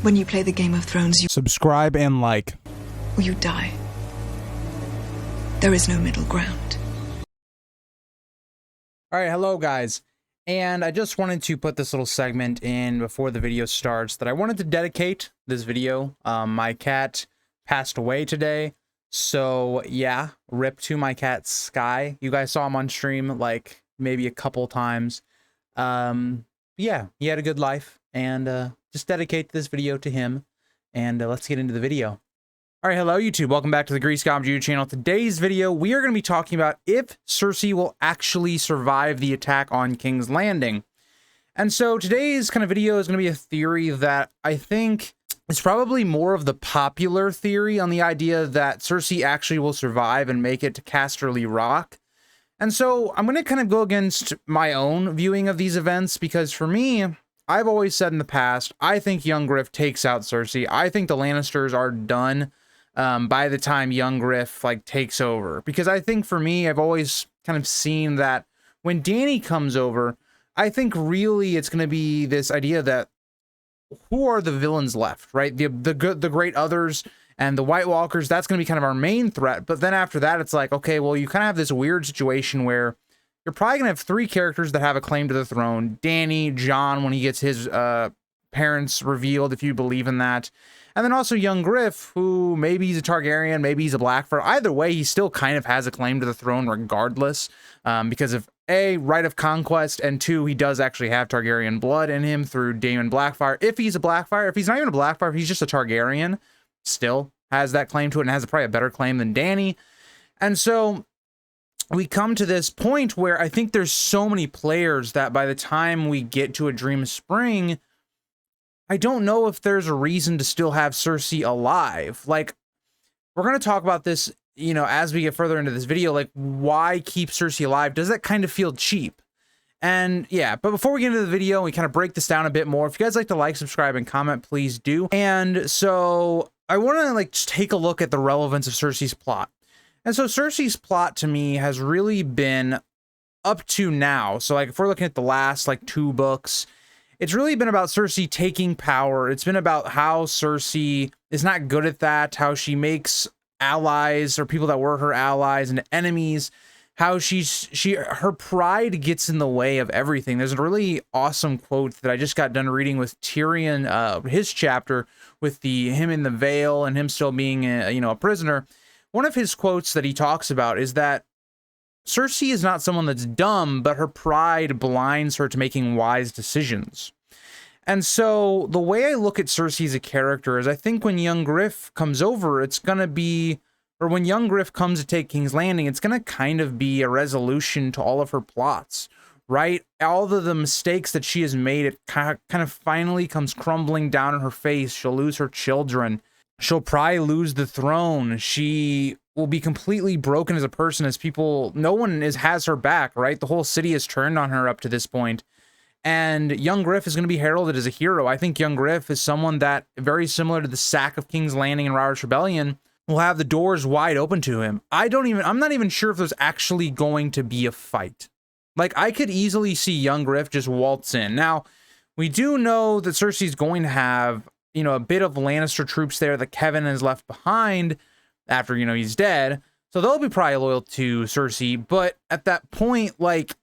When you play the Game of Thrones, you Subscribe and like. or you die. There is no middle ground. All right, hello guys. And I just wanted to put this little segment in before the video starts that I wanted to dedicate this video. My cat passed away today. So yeah, rip to my cat Sky. You guys saw him on stream like maybe a couple times. Yeah, he had a good life, and just dedicate this video to him. And let's get into the video. All right, hello YouTube. Welcome back to the Grease Goblin YouTube channel. Today's video, we are going to be talking about if Cersei will actually survive the attack on King's Landing. And so today's kind of video is going to be a theory that I think is probably more of the popular theory on the idea that Cersei actually will survive and make it to Casterly Rock. And so I'm going to kind of go against my own viewing of these events, because for me, I've always said in the past, I think young Griff takes out Cersei. I think the Lannisters are done by the time young Griff like takes over, because I think for me, I've always kind of seen that when Dany comes over, I think really it's going to be this idea that who are the villains left, right? The great others and the White Walkers, that's going to be kind of our main threat. But then after that, it's like, okay, well, you kind of have this weird situation where you're probably going to have three characters that have a claim to the throne. Dany, Jon, when he gets his parents revealed, if you believe in that. And then also young Griff, who maybe he's a Targaryen, maybe he's a Blackfyre. Either way, he still kind of has a claim to the throne regardless, because of A, right of conquest, and two, he does actually have Targaryen blood in him through Daemon Blackfyre. If he's a Blackfyre, if he's not even a Blackfyre, if he's just a Targaryen, still has that claim to it and has probably a better claim than Dany. And so we come to this point where I think there's so many players that by the time we get to A Dream of Spring, I don't know if there's a reason to still have Cersei alive. Like, we're going to talk about this, you know, as we get further into this video, like, why keep Cersei alive? Does that kind of feel cheap? And yeah, but before we get into the video, we kind of break this down a bit more. If you guys like to like, subscribe, and comment, please do. And so I want to like just take a look at the relevance of Cersei's plot. And so Cersei's plot to me has really been up to now. So like if we're looking at the last like 2 books, it's really been about Cersei taking power. It's been about how Cersei is not good at that, how she makes allies or people that were her allies into enemies, how her pride gets in the way of everything. There's a really awesome quote that I just got done reading with Tyrion, his chapter with him in the Vale and him still being a prisoner. One of his quotes that he talks about is that Cersei is not someone that's dumb, but her pride blinds her to making wise decisions. And so the way I look at Cersei as a character is I think when young Griff comes over, it's going to be, or when young Griff comes to take King's Landing, it's going to kind of be a resolution to all of her plots, right? All of the mistakes that she has made, it kind of finally comes crumbling down in her face. She'll lose her children. She'll probably lose the throne. She will be completely broken as a person, as no one has her back, right? The whole city has turned on her up to this point. And young Griff is going to be heralded as a hero. I think young Griff is someone that, very similar to the sack of King's Landing and Robert's Rebellion, will have the doors wide open to him. I'm not even sure if there's actually going to be a fight. Like, I could easily see young Griff just waltz in. Now, we do know that Cersei's going to have, a bit of Lannister troops there that Kevin has left behind after, he's dead. So they'll be probably loyal to Cersei. But at that point, like,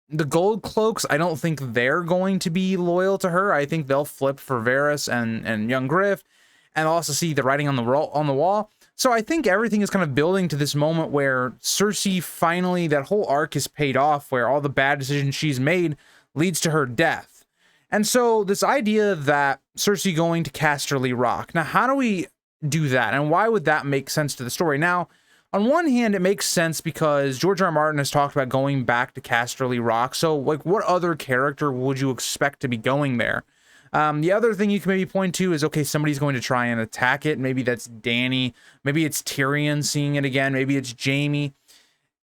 the Gold Cloaks, I don't think they're going to be loyal to her. I think they'll flip for Varys and young Griff, and I'll also see the writing on the wall. So I think everything is kind of building to this moment where Cersei finally, that whole arc is paid off, where all the bad decisions she's made leads to her death. And so this idea that Cersei going to Casterly Rock, now how do we do that? And why would that make sense to the story? Now, on one hand, it makes sense because George R. R. Martin has talked about going back to Casterly Rock. So, like, what other character would you expect to be going there? The other thing you can maybe point to is, okay, somebody's going to try and attack it. Maybe that's Dany. Maybe it's Tyrion seeing it again. Maybe it's Jaime.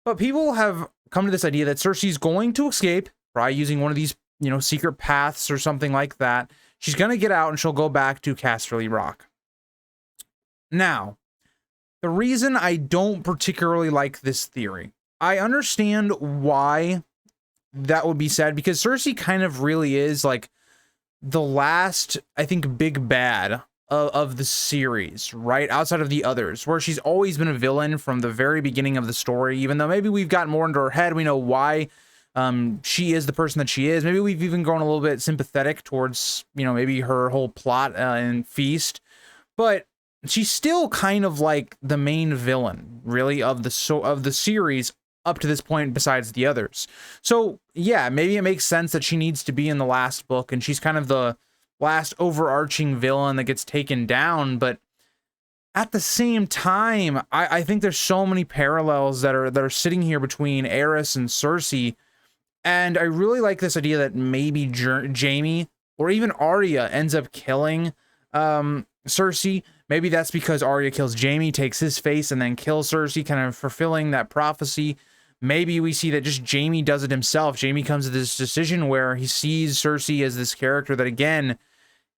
But people have come to this idea that Cersei's going to escape, probably using one of these, secret paths or something like that. She's going to get out and she'll go back to Casterly Rock. Now, the reason I don't particularly like this theory, I understand why that would be said, because Cersei kind of really is like the last, I think, big bad of the series, right? Outside of the others, where she's always been a villain from the very beginning of the story, even though maybe we've gotten more into her head. We know why she is the person that she is. Maybe we've even grown a little bit sympathetic towards, you know, maybe her whole plot and Feast, but she's still kind of like the main villain, really, of the series up to this point, besides the others. So yeah, maybe it makes sense that she needs to be in the last book, and she's kind of the last overarching villain that gets taken down. But at the same time, I think there's so many parallels that are sitting here between Aerys and Cersei, and I really like this idea that maybe Jaime or even Arya ends up killing Cersei. Maybe that's because Arya kills Jaime, takes his face, and then kills Cersei, kind of fulfilling that prophecy. Maybe we see that just Jaime does it himself. Jaime comes to this decision where he sees Cersei as this character that, again,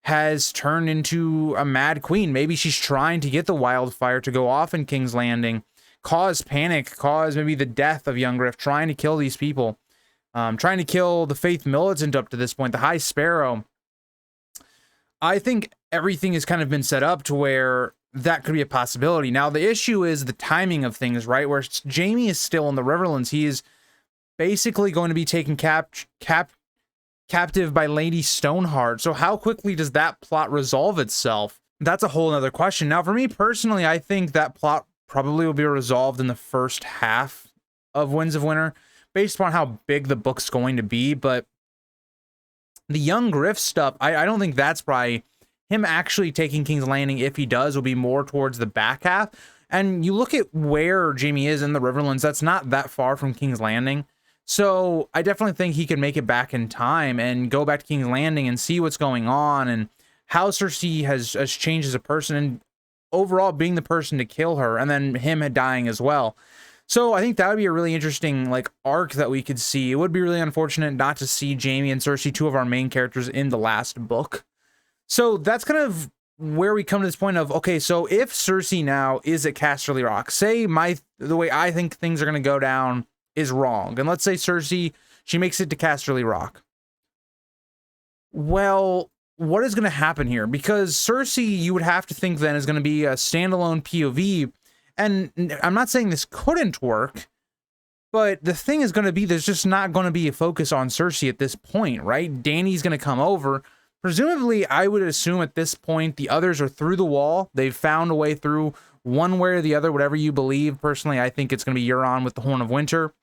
has turned into a mad queen. Maybe she's trying to get the wildfire to go off in King's Landing, cause panic, cause maybe the death of young Griff, trying to kill these people, trying to kill the Faith Militant up to this point, the High Sparrow. I think everything has kind of been set up to where that could be a possibility. Now, the issue is the timing of things, right? Where Jaime is still in the Riverlands. He is basically going to be taken captive by Lady Stoneheart. So how quickly does that plot resolve itself? That's a whole other question. Now, for me personally, I think that plot probably will be resolved in the first half of Winds of Winter, based upon how big the book's going to be. But the young Griff stuff, I don't think that's probably him actually taking King's Landing. If he does, will be more towards the back half. And you look at where Jaime is in the Riverlands, that's not that far from King's Landing. So I definitely think he can make it back in time and go back to King's Landing and see what's going on and how Cersei has changed as a person, and overall being the person to kill her, and then him dying as well. So I think that would be a really interesting like arc that we could see. It would be really unfortunate not to see Jaime and Cersei, two of our main characters, in the last book. So that's kind of where we come to this point of, okay, so if Cersei now is at Casterly Rock, say the way I think things are going to go down is wrong, and let's say Cersei, she makes it to Casterly Rock. Well, what is going to happen here? Because Cersei, you would have to think then, is going to be a standalone POV, and I'm not saying this couldn't work, but the thing is going to be, there's just not going to be a focus on Cersei at this point, right? Dany's going to come over. Presumably, I would assume at this point, the others are through the wall. They've found a way through one way or the other, whatever you believe. Personally, I think it's going to be Euron with the Horn of Winter.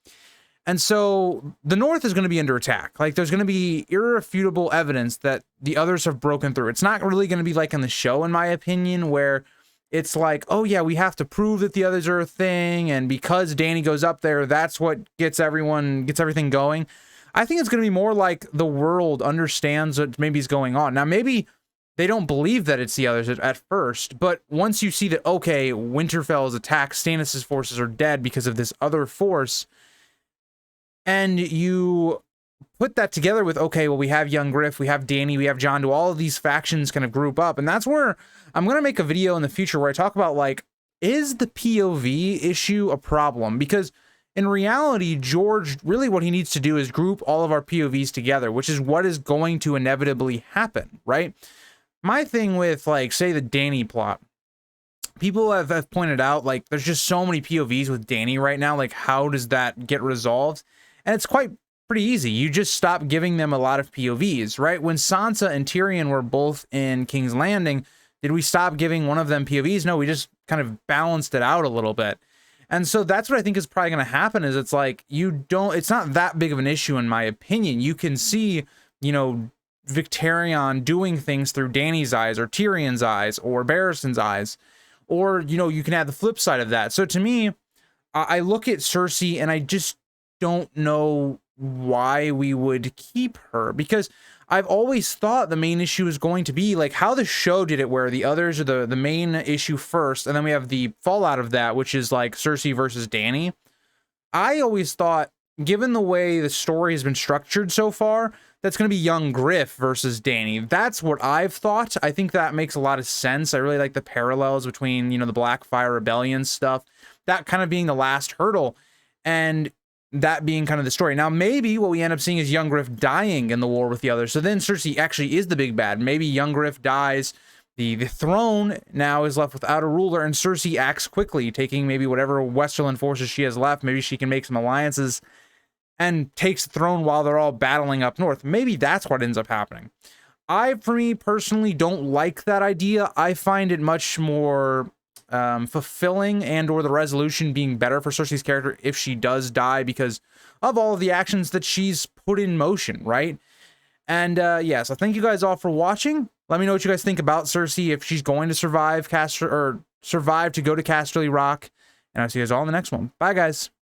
And so the North is going to be under attack. Like, there's going to be irrefutable evidence that the others have broken through. It's not really going to be like in the show, in my opinion, where it's like, oh yeah, we have to prove that the others are a thing, and because Dany goes up there, that's what gets everything going. I think it's going to be more like the world understands what maybe is going on. Now, maybe they don't believe that it's the others at first, but once you see that, okay, Winterfell is attacked, Stannis' forces are dead because of this other force, and you put that together with, okay, well, we have young Griff, we have Dany, we have Jon, do all of these factions kind of group up, and that's where I'm going to make a video in the future where I talk about, like, is the POV issue a problem? Because in reality, George, really what he needs to do is group all of our POVs together, which is what is going to inevitably happen, right? My thing with, like, say, the Dany plot, people have pointed out, like, there's just so many POVs with Dany right now, like, how does that get resolved? And it's pretty easy. You just stop giving them a lot of POVs, right? When Sansa and Tyrion were both in King's Landing, did we stop giving one of them POVs? No, we just kind of balanced it out a little bit. And so that's what I think is probably going to happen, is it's like, it's not that big of an issue, in my opinion. You can see, you know, Victarion doing things through Dany's eyes, or Tyrion's eyes, or Barristan's eyes, or, you know, you can add the flip side of that. So to me, I look at Cersei and I just don't know why we would keep her, because I've always thought the main issue is going to be like how the show did it, where the others are the main issue first, and then we have the fallout of that, which is like Cersei versus Dany. I always thought, given the way the story has been structured so far, that's going to be young Griff versus Dany. That's what I've thought. I think that makes a lot of sense. I really like the parallels between, you know, the Blackfire Rebellion stuff, that kind of being the last hurdle. And that being kind of the story. Now, maybe what we end up seeing is young Griff dying in the war with the others. So then Cersei actually is the big bad. Maybe young Griff dies. The throne now is left without a ruler, and Cersei acts quickly, taking maybe whatever Westerland forces she has left. Maybe she can make some alliances and takes the throne while they're all battling up north. Maybe that's what ends up happening. For me personally, don't like that idea. I find it much more fulfilling and or the resolution being better for Cersei's character if she does die because of all of the actions that she's put in motion, right? And yeah, so thank you guys all for watching. Let me know what you guys think about Cersei, if she's going to survive survive to go to Casterly Rock. And I'll see you guys all in the next one. Bye, guys.